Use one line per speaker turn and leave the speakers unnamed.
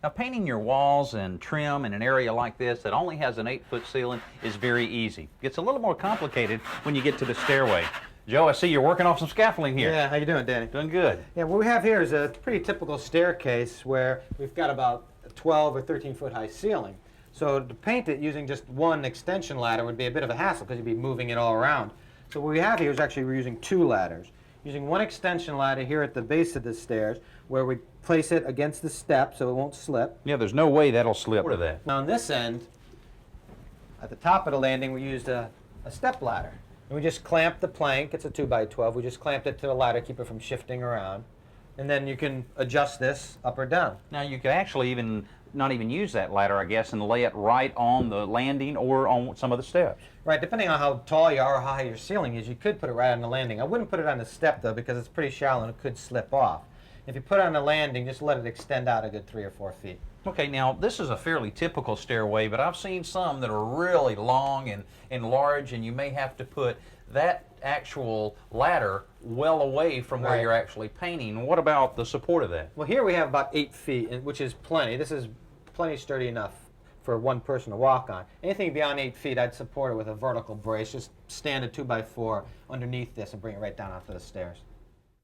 Now, painting your walls and trim in an area like this that only has an 8-foot ceiling is very easy. It gets a little more complicated when you get to the stairway. Joe, I see you're working off some scaffolding here.
Yeah, how you doing, Danny?
Doing good.
Yeah, what we have here is a pretty typical staircase where we've got about a 12 or 13-foot high ceiling. So to paint it using just one extension ladder would be a bit of a hassle because you'd be moving it all around. So what we have here is actually we're using 2 ladders. Using one extension ladder here at the base of the stairs where we place it against the step so it won't slip.
Yeah, there's no way that'll slip. What of that?
Now on this end, at the top of the landing, we used a step ladder. And we just clamped the plank, it's a 2x12, we just clamped it to the ladder, keep it from shifting around. And then you can adjust this up or down.
Now you could actually not even use that ladder, I guess, and lay it right on the landing or on some of the steps.
Right, depending on how tall you are or how high your ceiling is, you could put it right on the landing. I wouldn't put it on the step though because it's pretty shallow and it could slip off. If you put it on the landing, just let it extend out a good 3 or 4 feet.
Okay, now this is a fairly typical stairway, but I've seen some that are really long and large, and you may have to put that actual ladder well away from where you're actually painting. What about the support of that?
Well, here we have about 8 feet, which is plenty. This is plenty sturdy enough for one person to walk on. Anything beyond 8 feet, I'd support it with a vertical brace. Just stand a 2x4 underneath this and bring it right down onto the stairs.